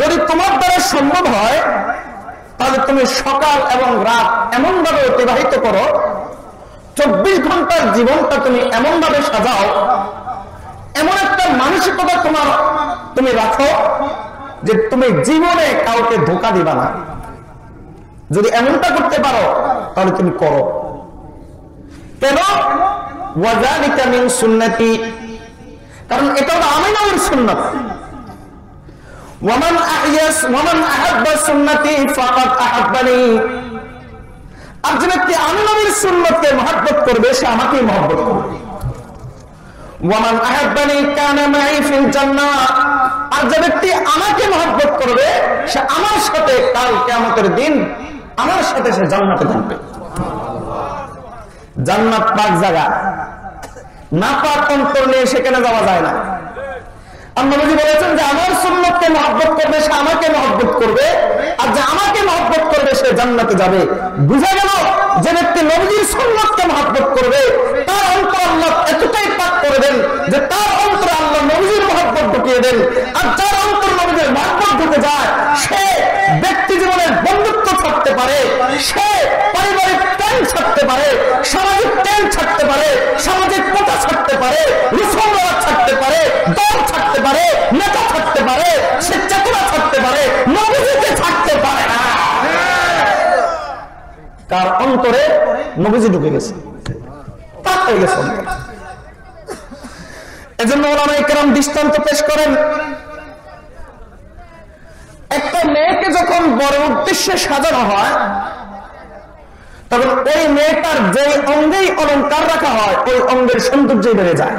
যদি তোমার দ্বারা সম্ভব হয় তাহলে তুমি সকাল এবং রাত এমন ভাবে অতিবাহিত করো, 24 ঘন্টার জীবনটা তুমি এমন ভাবে সাজাও, এমন একটা মানসিকতা তুমি রাখো যে তুমি জীবনে কাউকে ধোঁকা দিবা না। যদি এমনটা করতে পারো তাহলে তুমি করো। কেন? ওয়াযালিকা মিন সুন্নতি, কারণ এটা হলো আমি নবীর সুন্নাত। ওয়ামান আহাব্বা সুন্নতি ফাকাদ আহাব্বানি, আর যে ব্যক্তি আমি নবীর সুন্নতকে মহব্বত করবে সে আমাকেই মহব্বত করবে। ওয়ামান আহাব্বানি কানা মাই ফিল জান্নাহ, আর যে ব্যক্তি আমাকে মহব্বত করবে সে আমার সাথে কাল কিয়ামতের দিন আমার সাথে সে জান্নাতে থাকবে। জান্নাত পাক জায়গা, না পাক অন্তর নিয়ে সেখানে যাওয়া যায় না। আর নবী বলেছেন যে আমার সুন্নতকে মহব্বত করবে সে আমাকে মহব্বত করবে, আর যে আমাকে মহব্বত করবে সে জান্নাতে যাবে। বুঝা গেল যে ব্যক্তি নবীর সুন্নতকে মহব্বত করবে তার অন্তর আল্লাহ এতটাই পাক করে দেন যে তার অন্তরে আল্লাহ নবীর মহব্বত ঢুকিয়ে দেন। আর যার অন্তর নবীর মহব্বত ঢুকে যায় সে ব্যক্তি জীবনের বন্ধুত্ব ছাড়তে পারে, সে পারিবারিক টান ছাড়তে পারে, সামাজিক টান ছাড়তে পারে, সামাজিক কথা ছাড়তে পারে, রুসুলরা ছাড়তে পারে, দল ছাড়তে পারে, নেতা ছাড়তে পারে, সে চেতনা ছাড়তে পারে, নবীকে ছাড়তে পারে না। কার অন্তরে নবীজি ঢুকে গেছে, পাক হয়ে গেছে। এজন্য ওলামায়ে কেরাম দৃষ্টান্ত পেশ করেন, একটা মেয়েকে যখন বড় উদ্দেশ্যে সাজানো হয় তখন ওই মেয়েটার যে অঙ্গেই অলংকার রাখা হয় ওই অঙ্গের সৌন্দর্য বেড়ে যায়।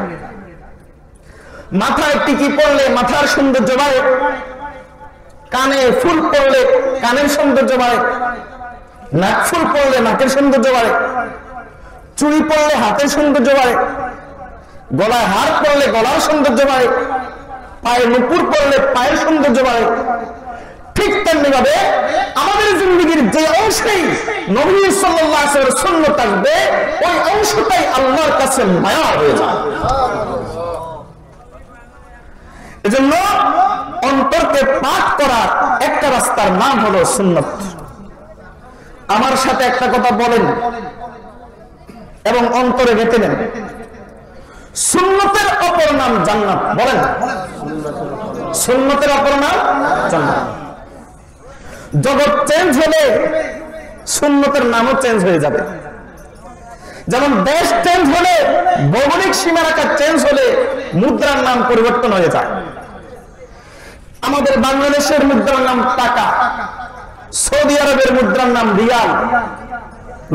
মাথায় টিকি পড়লে মাথার সৌন্দর্য বাড়ে, কানে ফুল পড়লে কানের সৌন্দর্য বাড়ে, নাক ফুল পড়লে নাকের সৌন্দর্য বাড়ে, চুড়ি পড়লে হাতের সৌন্দর্য বাড়ে, গলায় হার পড়লে গলার সৌন্দর্য বাড়ে, পায়ে নুপুর পড়লে পায়ের সৌন্দর্য বাড়ে। ঠিক তেমনি ভাবে আমাদের জিন্দেগীর যে অংশেই নবী সাল্লাল্লাহু আলাইহি ওয়াসাল্লামের সুন্নাত থাকবে ওই অংশটাই আল্লাহর কাছে মায়া হয়ে যায়। এজন্য অন্তরকে পাক করার একটা রাস্তার নাম হলো সুন্নাত। আমার সাথে একটা কথা বলেন এবং অন্তরে গেঁথে নেন, সুন্নতের অপর নাম জান্নাত। বলেন, সুন্নতের অপর নাম জান্নাত। জগৎ চেঞ্জ হলে সুন্নতের নামও চেঞ্জ হয়ে যাবে। যেমন দেশ চেঞ্জ হলে, ভৌগোলিক সীমারেখা চেঞ্জ হলে মুদ্রার নাম পরিবর্তন হয়ে যায়। আমাদের বাংলাদেশের মুদ্রার নাম টাকা, সৌদি আরবের মুদ্রার নাম রিয়াল,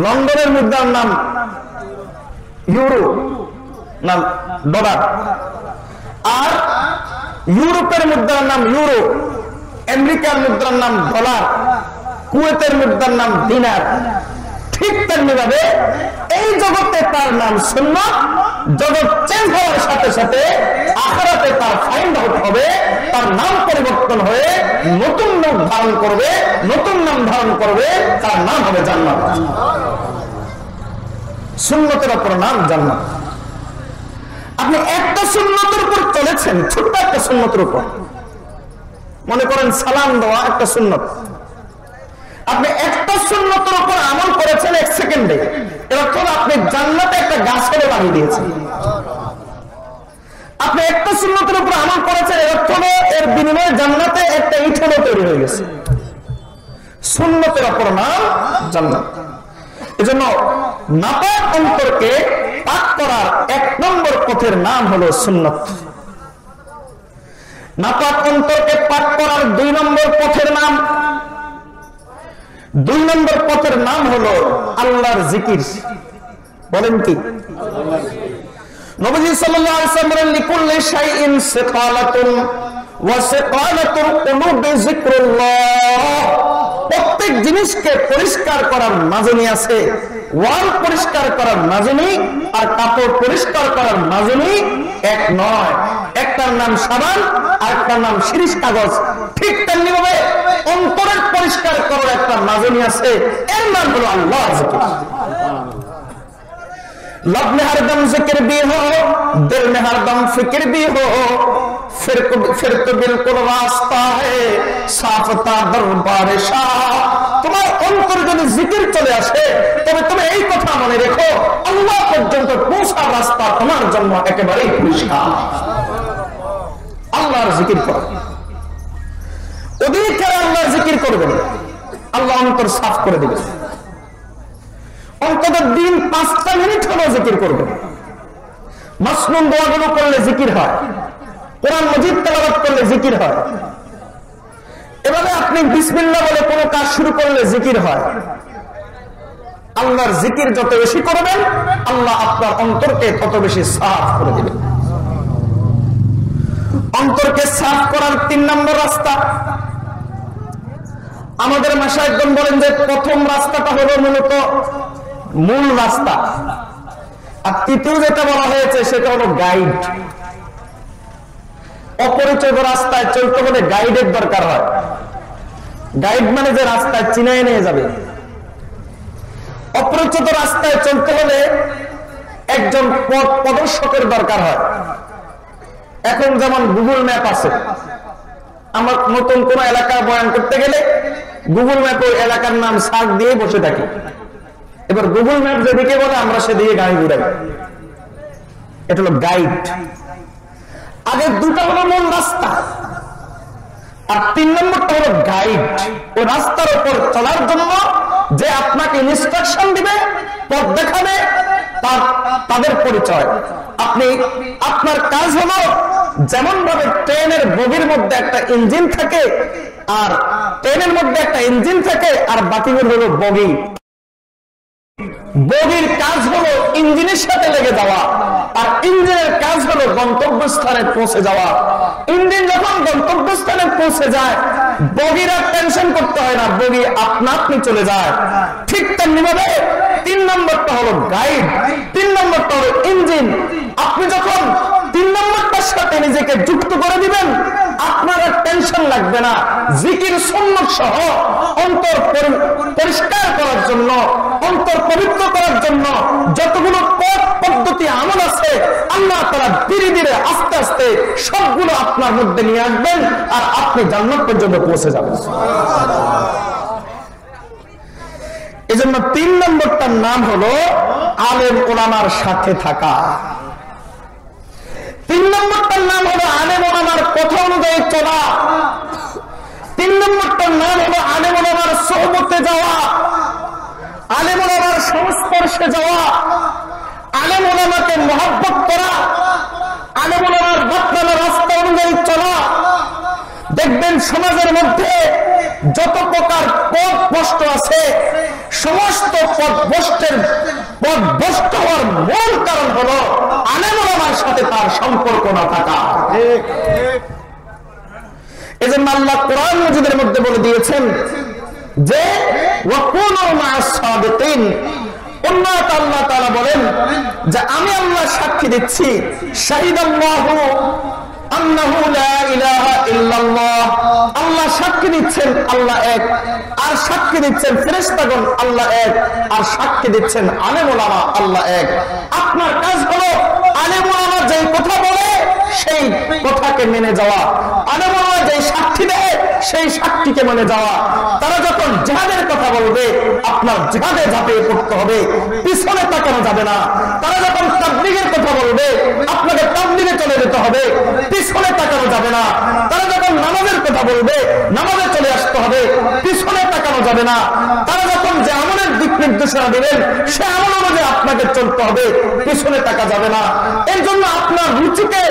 লন্ডনের মুদ্রার নাম ইউরো না ডলার, আর ইউরোপের মুদ্রার নাম ইউরো, আমেরিকার মুদ্রার নাম ডলার, কুয়েতের মুদ্রার নাম দিনার। ঠিক তেমনি ভাবে এই জগতে তার নাম সুন্নাত। জগৎ চেঞ্জ হওয়ার সাথে সাথে আখিরাতে তার ফাইন্ড আউট হবে, তার নাম পরিবর্তন হয়ে নতুন নাম ধারণ করবে, নতুন নাম ধারণ করবে, তার নাম হবে জান্নাত। সুন্নতের অপর নাম জান্নাত। আপনি একটা সুন্নতের উপর চলেছেন, ছোট্ট একটা সুন্নতের উপর, মনে করেন সালাম দেওয়া একটা সুন্নত। আপনি একটা সুন্নতের উপর আমল করেছেন 1 সেকেন্ডে, এর অর্থ আপনি জান্নাতে একটা গাছ ফেলে লাগিয়ে দিয়েছেন। আপনি একটা সুন্নতের উপর আমল করেছেন, এর অর্থ এর বিনিময়ে জান্নাতে একটা ইট তৈরি হয়ে গেছে। সুন্নতের অপর নাম জান্নাত। এজন্য নাপাক অন্তরকে পাক করার 1 নম্বর পথের নাম হলো সুন্নাত। নাপাক অন্তরকে পাক করার 2 নম্বর পথের নাম, 2 নম্বর পথের নাম হলো আল্লাহর জিকির। বলেন কি? নবী সাল্লাল্লাহু আলাইহি ওয়াসাল্লাম বলেন, লিকুল্লি শাইইন সিকালাতুন ওয়া সিকালাতুল কুলুবি যিকরুল্লাহ। প্রত্যেক জিনিসকে পরিষ্কার করার মাজনি আছে। ওয়াল পরিষ্কার করার মাজনি আর কাপড় পরিষ্কার করার মাজনি এক নয়। একটার নাম সাবান আর একটার নাম শিরিষ কাগজ। ঠিক তেমনি ভাবে অন্তরের পরিষ্কার করার একটা মাজনি আছে, এর নাম হলো আল্লাহর জিকির। लब में हरदम जिक्र भी हो, दिल में हरदम फिक्र भी हो, फिर तो बिल्कुल वास्ता है साफता दरबार शाह। তোমার অন্তরে যদি জিকির চলে আসে তবে তুমি এই কথা মনে রেখো, আল্লাহ পর্যন্ত পৌঁছার রাস্তা তোমার জন্য একেবারেই পরিষ্কার। আল্লাহর জিকির করো, অধিক আল্লাহর জিকির করবেন, আল্লাহ অন্তর সাফ করে দিবেন। অন্তত দিন 5টা মিনিট হলো জিকির করবেন। মাসনুন দোয়াগুলো করলে জিকির হয়, কোরআন মাজিদ তেলাওয়াত করলে জিকির হয়। এভাবে আপনি বিসমিল্লাহ বলে কোনো কাজ শুরু করলে জিকির হয়। আল্লাহর জিকির যত বেশি করবেন আল্লাহ আপনার অন্তরকে তত বেশি সাফ করে দিবেন। অন্তরকে সাফ করার 3 নম্বর রাস্তা, আমাদের মাশায়েখগণ বলেন যে প্রথম রাস্তাটা হলো মূলত মূল রাস্তা, আর তৃতীয় যেটা বলা হয়েছে সেটা হলো গাইড। অপরিচিত রাস্তায় চলতে হলে গাইডের দরকার হয়। গাইড মানে যে রাস্তায় চিনায় নিয়ে যাবে। অপরিচিত রাস্তায় চলতে হলে একজন পথ প্রদর্শকের দরকার হয়। এখন যেমন গুগল ম্যাপ আছে, আমরা নতুন কোন এলাকায় বয়ান করতে গেলে গুগল ম্যাপে ওই এলাকার নাম সার্চ দিয়ে বসে থাকি। এবার গুগল ম্যাপ যেদিকে বলে আমরা সেদিকে গাড়ি ঘুরাই। এটা হলো গাইড। আগে 2টা হলো মূল রাস্তা, আর 3 নম্বরটা হলো গাইড। ওই রাস্তার উপর চলার জন্য যে আপনাকে ইনস্ট্রাকশন দিবে, পথ দেখাবে, তাদের পরিচয়। আপনার কাজ হলো যেমন ভাবে ট্রেনের বগির মধ্যে একটা ইঞ্জিন থাকে, আর ট্রেনের মধ্যে একটা ইঞ্জিন থাকে আর বাকিগুলো হলো বগি। বগির কাজ হলো ইঞ্জিনের সাথে লেগে যাওয়া, আর ইঞ্জিনের কাজ হলো গন্তব্যস্থানে পৌঁছে যাওয়া। ইঞ্জিন যখন গন্তব্যস্থানে পৌঁছে যায়, বগির আর টেনশন করতে হয় না, বগি আপনা আপনি চলে যায়। ঠিক তেমনি ভাবে 3 নম্বরটা হলো গাইড, 3 নম্বরটা হলো ইঞ্জিন। আপনি যখন 3 নম্বরটার সাথে নিজেকে যুক্ত করে দিবেন, আপনার আর টেনশন লাগবে না। জিকির সুন্নাত সহ অন্তর পরিষ্কার করার জন্য, অন্তর পবিত্র করার জন্য যতগুলো পথ পদ্ধতি আমল আছে, আল্লাহ তাআলা ধীরে ধীরে আস্তে আস্তে সবগুলো আপনার মধ্যে নিয়ে আসবেন, আর আপনি জান্নাত পর্যন্ত পৌঁছে যাবেন। এজন্য 3 নম্বরটার নাম হলো আলেম ওলামার সাথে থাকা। 3 নম্বরটার নাম হলো আলেম ওলামার কথা অনুযায়ী চলা। 3 নম্বরটার নাম হলো আলেম ওলামার সোহবতে যাওয়া, আলেম ওলামার সংস্পর্শে যাওয়া, আলেম ওলামাকে মহব্বত করা, আলেম ওলামার বাতলানো রাস্তা অনুযায়ী চলা। দেখবেন সমাজের মধ্যে যত প্রকার পথ ভ্রষ্ট আছে, সমস্ত পথ ভ্রষ্ট হওয়ার মূল কারণ হলো আলেম ওলামার সাথে তার সম্পর্ক না থাকা। এজন্য আল্লাহ কোরআন মাজিদের মধ্যে বলে দিয়েছেন যে ওয়াকুনু মা'আস সাদিকিন। উন্নত আল্লাহ তাআলা বলেন যে আমি আল্লাহ সাক্ষী দিচ্ছি, শাহিদাল্লাহু আন্নাহু লা ইলাহা ইল্লাল্লাহ। আল্লাহ সাক্ষী দিচ্ছেন আল্লাহ এক, আর সাক্ষী দিচ্ছেন ফেরেশতাগণ আল্লাহ এক, আর সাক্ষী দিচ্ছেন আলেম ওলামা আল্লাহ এক। আপনার কাজ হলো আলেম ওলামা যেই কথা বলে সেই কথাকে মেনে যাওয়া, আলেম ওলামা যেই সাক্ষী দেয় সেই সাক্ষীকে মেনে যাওয়া। তারা যখন জিহাদের কথা বলবে, আপনার জিহাদে ঝাঁপিয়ে পড়তে হবে, পিছনে তাকানো যাবে না। তারা যখন তাবলীগের কথা বলবে, আপনাকে তাবলীগে চলে যেতে হবে, পিছনে তাকানো যাবে না। তারা যখন নামাজের কথা বলবে, নামাজে চলে আসতে হবে, পিছনে তাকানো যাবে না। তারা যখন যে আমলের দিক নির্দেশনা দিবেন, সে আমল অনুযায়ী আপনাকে চলতে হবে, পিছনে তাকা যাবে না। এর জন্য আপনার রুচিকে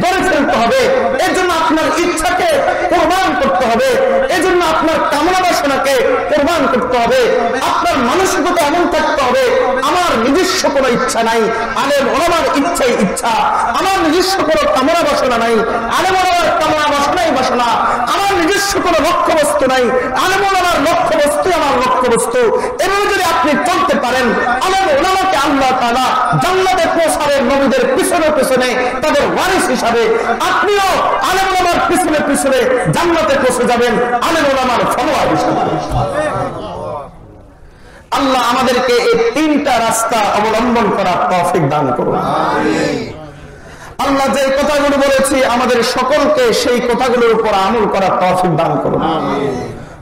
ধরে ফেলতে হবে, এর জন্য আপনার ইচ্ছাকে কোরবান করতে হবে, এর জন্য আপনার কামনা বাসনাকে কোরবান করতে হবে। আপনার মানসিকতা এমন থাকতে হবে, আমার নিজস্ব কোনো ইচ্ছা নাই, আলেম ওলামার ইচ্ছাই ইচ্ছা। আমার নিজস্ব কোনো কামনা বাসনা নাই, আলেম ওলামার কামনা বাসনাই বাসনা। আমার নিজস্ব কোনো লক্ষ্যবস্তু নাই, আলেম ওলামার লক্ষ্যবস্তু আমার লক্ষ্যবস্তু। এভাবে যদি আপনি চলতে পারেন, আলেম ওলামাকে আল্লাহ তাআলা জান্নাতে পৌঁছাবেন নবীদের পিছনে পিছনে তাদের ওয়ারিস হিসাবে। আপনিও আলেম ওলামার পিছনে পিছনে জান্নাতে পৌঁছে যাবেন আলেম ওলামার ফলোয়ার হিসাবে। আল্লাহ আমাদেরকে এই 3টা রাস্তা অবলম্বন করার তৌফিক দান করুন। আল্লাহ যে কথাগুলো বলেছি আমাদের সকলকে সেই কথাগুলোর উপর আমল করার তৌফিক দান করুন।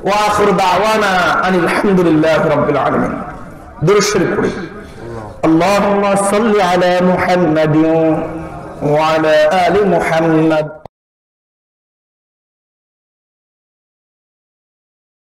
ওয়া আখিরু দাওয়ানা আনিল হামদুলিল্লাহি রাব্বিল আলামিন। দুরূদ শরীফ পড়ি। আল্লাহুম্মা সাল্লি আলা মুহাম্মাদিন ওয়া আলা আলি মুহাম্মাদ।